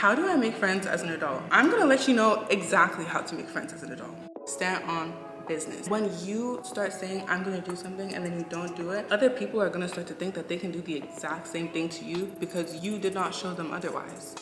How do I make friends as an adult? I'm gonna let you know exactly how to make friends as an adult. Stand on business. When you start saying I'm gonna do something and then you don't do it, other people are gonna start to think that they can do the exact same thing to you because you did not show them otherwise.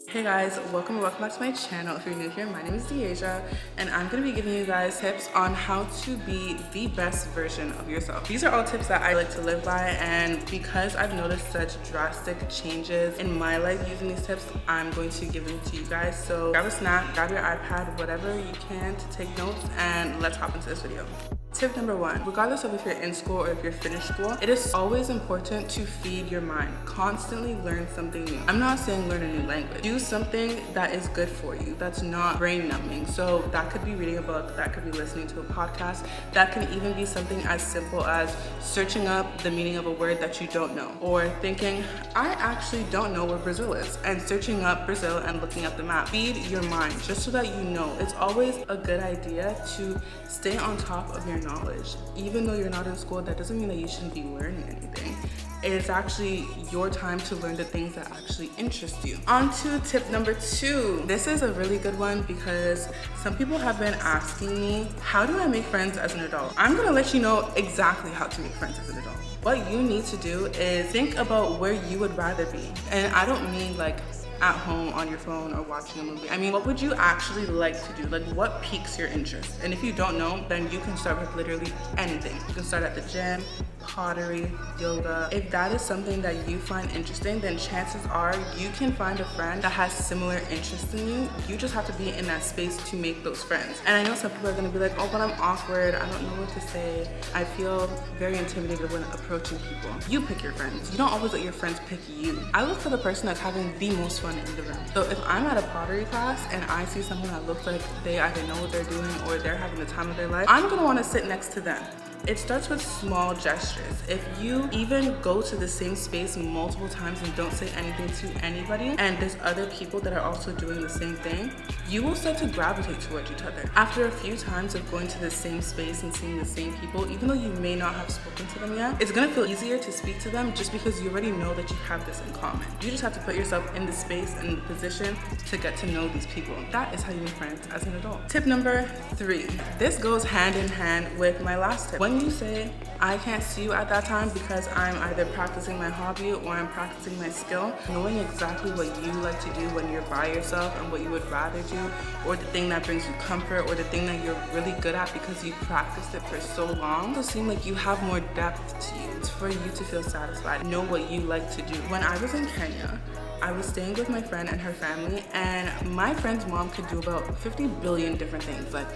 Hey guys, welcome back to my channel. If you're new here, my name is Deja and I'm going to be giving you guys tips on how to be the best version of yourself. These are all tips that I like to live by, and because I've noticed such drastic changes in my life using these tips, I'm going to give them to you guys. So grab a snack, grab your iPad, whatever you can to take notes, and let's hop into this video. Tip number one, regardless of if you're in school or if you're finished school, it is always important to feed your mind. Constantly learn something new. I'm not saying learn a new language. Do something that is good for you, that's not brain numbing. So that could be reading a book, that could be listening to a podcast, that can even be something as simple as searching up the meaning of a word that you don't know, or thinking, I actually don't know where Brazil is, and searching up Brazil and looking at the map. Feed your mind just so that you know. It's always a good idea to stay on top of your knowledge. Even though you're not in school, that doesn't mean that you shouldn't be learning anything. It's actually your time to learn the things that actually interest you. On to tip number two. This is a really good one because some people have been asking me, how do I make friends as an adult? I'm gonna let you know exactly how to make friends as an adult. What you need to do is think about where you would rather be. And I don't mean like at home on your phone or watching a movie. I mean, what would you actually like to do? Like, what piques your interest? And if you don't know, then you can start with literally anything. You can start at the gym, pottery, yoga. If that is something that you find interesting, then chances are you can find a friend that has similar interests in you. You just have to be in that space to make those friends. And I know some people are gonna be like, oh, but I'm awkward, I don't know what to say. I feel very intimidated when approaching people. You pick your friends. You don't always let your friends pick you. I look for the person that's having the most fun in the room. So if I'm at a pottery class and I see someone that looks like they either know what they're doing or they're having the time of their life, I'm gonna wanna sit next to them. It starts with small gestures. If you even go to the same space multiple times and don't say anything to anybody, and there's other people that are also doing the same thing, you will start to gravitate towards each other. After a few times of going to the same space and seeing the same people, even though you may not have spoken to them yet, it's gonna feel easier to speak to them just because you already know that you have this in common. You just have to put yourself in the space and the position to get to know these people. That is how you make friends as an adult. Tip number three. This goes hand in hand with my last tip. When you say, I can't see you at that time because I'm either practicing my hobby or I'm practicing my skill, knowing exactly what you like to do when you're by yourself and what you would rather do, or the thing that brings you comfort, or the thing that you're really good at because you practiced it for so long, it'll seem like you have more depth to you. It's for you to feel satisfied. Know what you like to do. When I was in Kenya, I was staying with my friend and her family, and my friend's mom could do about 50 billion different things, like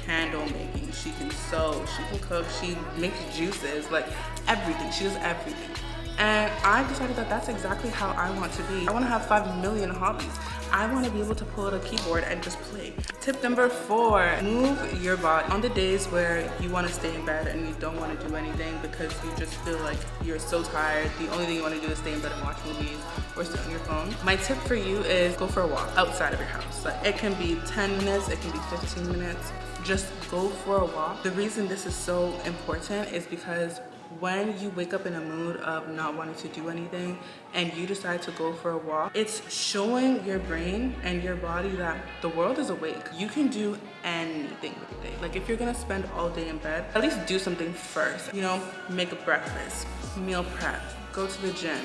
candle making, she can sew, she can cook, she makes juices, like everything. She does everything. And I decided that that's exactly how I want to be. I want to have 5 million hobbies. I want to be able to pull out a keyboard and just play. Tip number four, move your body. On the days where you want to stay in bed and you don't want to do anything because you just feel like you're so tired, the only thing you want to do is stay in bed and watch movies or sit on your phone, my tip for you is go for a walk outside of your house. Like, it can be 10 minutes, it can be 15 minutes. Just go for a walk. The reason this is so important is because when you wake up in a mood of not wanting to do anything and you decide to go for a walk, it's showing your brain and your body that the world is awake. You can do anything with your day. Like, if you're gonna spend all day in bed, at least do something first. You know, make a breakfast, meal prep, go to the gym,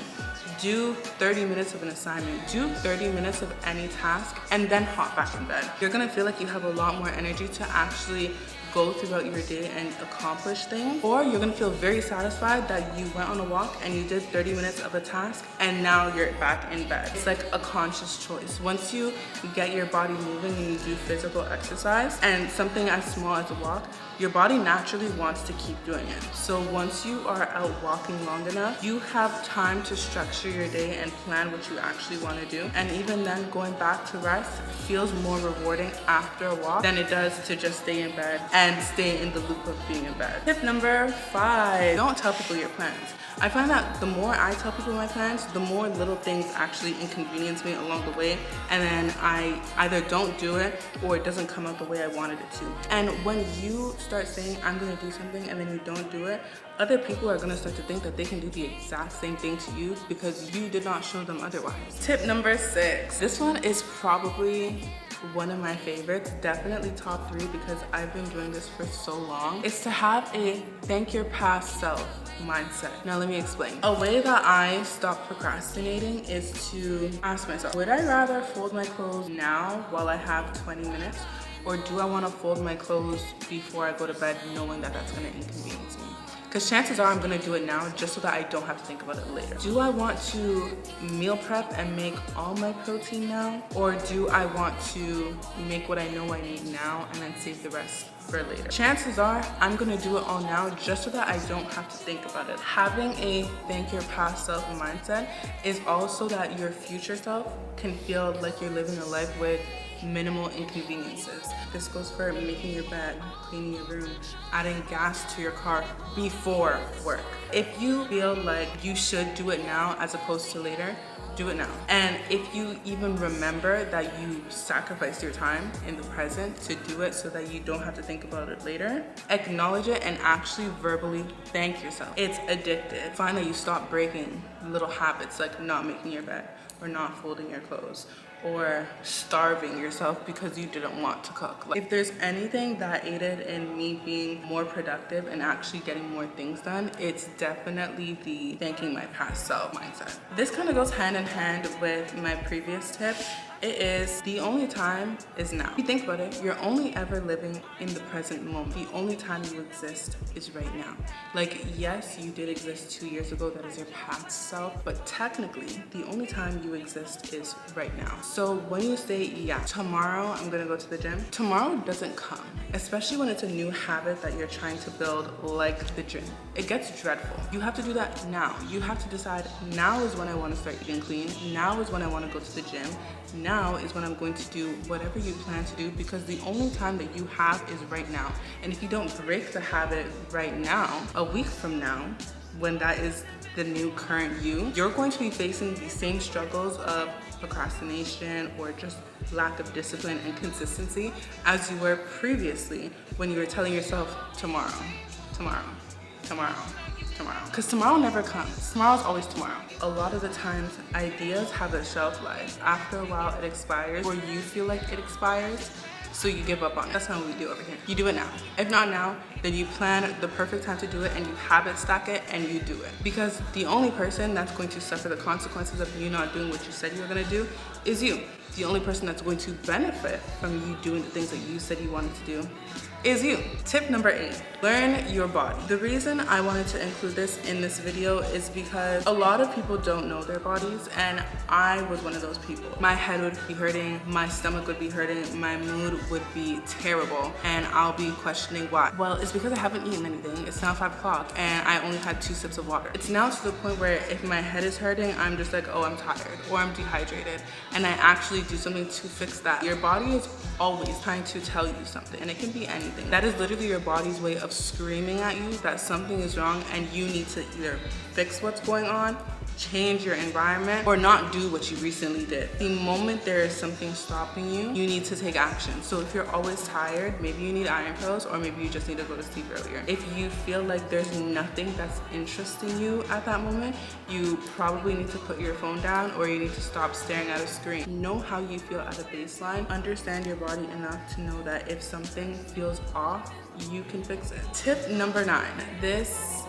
do 30 minutes of an assignment, do 30 minutes of any task, and then hop back in bed. You're gonna feel like you have a lot more energy to actually go throughout your day and accomplish things, or you're gonna feel very satisfied that you went on a walk and you did 30 minutes of a task and now you're back in bed. It's like a conscious choice. Once you get your body moving and you do physical exercise and something as small as a walk, your body naturally wants to keep doing it. So once you are out walking long enough, you have time to structure your day and plan what you actually want to do. And even then, going back to rest feels more rewarding after a walk than it does to just stay in bed and stay in the loop of being in bed. Tip number 5, don't tell people your plans. I find that the more I tell people my plans, the more little things actually inconvenience me along the way, and then I either don't do it or it doesn't come out the way I wanted it to. And when you start saying, I'm gonna do something, and then you don't do it, other people are gonna start to think that they can do the exact same thing to you because you did not show them otherwise. Tip number 6. This one is probably one of my favorites, definitely top 3 because I've been doing this for so long. It's to have a thank your past self mindset. Now let me explain. A way that I stop procrastinating is to ask myself, would I rather fold my clothes now while I have 20 minutes, or do I want to fold my clothes before I go to bed knowing that that's going to inconvenience me? Because chances are I'm gonna do it now just so that I don't have to think about it later. Do I want to meal prep and make all my protein now? Or do I want to make what I know I need now and then save the rest for later? Chances are I'm gonna do it all now just so that I don't have to think about it. Having a thank your past self mindset is also that your future self can feel like you're living a life with minimal inconveniences. This goes for making your bed, cleaning your room, adding gas to your car before work. If you feel like you should do it now as opposed to later, do it now. And if you even remember that you sacrificed your time in the present to do it so that you don't have to think about it later, acknowledge it and actually verbally thank yourself. It's addictive. Find that you stop breaking little habits like not making your bed or not folding your clothes or starving yourself because you didn't want to cook. If there's anything that aided in me being more productive and actually getting more things done, it's definitely the thanking my past self mindset. This kind of goes hand in hand with my previous tip. It is the only time is now. If you think about it, you're only ever living in the present moment. The only time you exist is right now. Like, yes, you did exist 2 years ago, that is your past self, but technically, the only time you exist is right now. So when you say, yeah, tomorrow I'm gonna go to the gym, tomorrow doesn't come, especially when it's a new habit that you're trying to build, like the gym. It gets dreadful. You have to do that now. You have to decide, now is when I wanna start eating clean, now is when I wanna go to the gym, now is when I'm going to do whatever you plan to do, because the only time that you have is right now. And if you don't break the habit right now, a week from now, when that is the new current you, you're going to be facing the same struggles of procrastination or just lack of discipline and consistency as you were previously when you were telling yourself tomorrow, tomorrow, tomorrow, tomorrow. Because tomorrow never comes. Tomorrow's always tomorrow. A lot of the times, ideas have a shelf life. After a while, it expires, or you feel like it expires, so you give up on it. That's not what we do over here. You do it now. If not now, then you plan the perfect time to do it and you habit stack it and you do it. Because the only person that's going to suffer the consequences of you not doing what you said you were gonna do is you. The only person that's going to benefit from you doing the things that you said you wanted to do is you. Tip number 8, learn your body. The reason I wanted to include this in this video is because a lot of people don't know their bodies, and I was one of those people. My head would be hurting, my stomach would be hurting, my mood would be terrible, and I'll be questioning why. Well, it's because I haven't eaten anything. It's now 5 o'clock and I only had 2 sips of water. It's now to the point where if my head is hurting, I'm just like, oh, I'm tired or I'm dehydrated, and I actually do something to fix that. Your body is always trying to tell you something, and it can be anything. That is literally your body's way of screaming at you that something is wrong and you need to either fix what's going on, change your environment, or not do what you recently did. The moment there is something stopping you, you need to take action. So if you're always tired, maybe you need iron pills, or maybe you just need to go to sleep earlier. If you feel like there's nothing that's interesting you at that moment, you probably need to put your phone down, or you need to stop staring at a screen. Know how you feel at a baseline. Understand your body enough to know that if something feels off, you can fix it. Tip number 9. This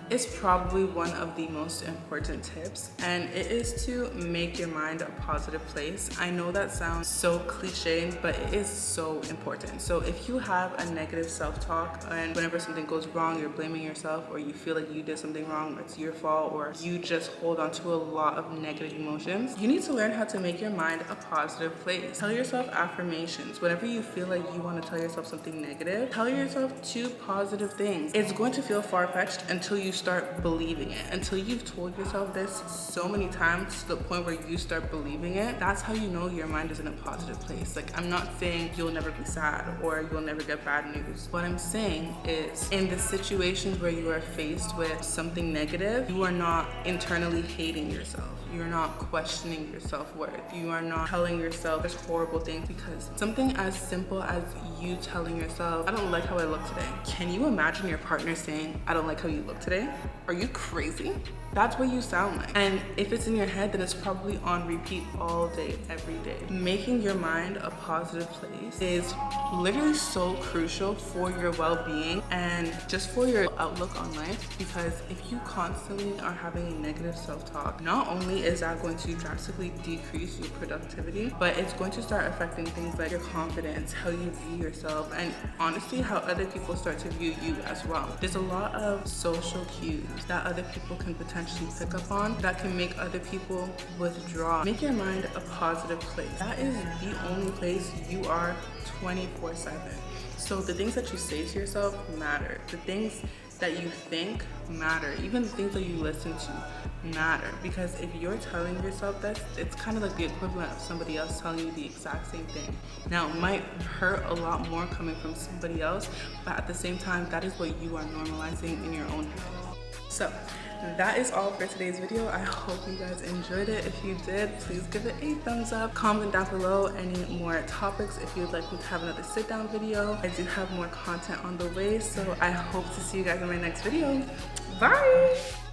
is probably one of the most important tips, and it is to make your mind a positive place. I know that sounds so cliche, but it is so important. So if you have a negative self-talk and whenever something goes wrong, you're blaming yourself, or you feel like you did something wrong, or it's your fault, or you just hold on to a lot of negative emotions, you need to learn how to make your mind a positive place. Tell yourself affirmations. Whenever you feel like you want to tell yourself something negative, tell yourself 2 positive things. It's going to feel far-fetched until you start believing it. Until you've told yourself this so many times to the point where you start believing it, that's how you know your mind is in a positive place. Like, I'm not saying you'll never be sad or you'll never get bad news. What I'm saying is, in the situations where you are faced with something negative, you are not internally hating yourself. You're not questioning your self-worth. You are not telling yourself there's horrible things, because something as simple as you telling yourself, I don't like how I look today. Can you imagine your partner saying, I don't like how you look today? Are you crazy? That's what you sound like. And if it's in your head, then it's probably on repeat all day, every day. Making your mind a positive place is literally so crucial for your well-being and just for your outlook on life, because if you constantly are having a negative self-talk, not only is that going to drastically decrease your productivity, but it's going to start affecting things like your confidence, how you view yourself, and honestly how other people start to view you as well. There's a lot of social cues that other people can potentially pick up on that can make other people withdraw. Make your mind a positive place. That is the only place you are 24/7. So the things that you say to yourself matter. The things that you think matter. Even the things that you listen to matter. Because if you're telling yourself this, it's kind of like the equivalent of somebody else telling you the exact same thing. Now, it might hurt a lot more coming from somebody else, but at the same time, that is what you are normalizing in your own head. So that is all for today's video. I hope you guys enjoyed it. If you did, please give it a thumbs up. Comment down below any more topics if you'd like me to have another sit down video. I do have more content on the way, so I hope to see you guys in my next video. Bye!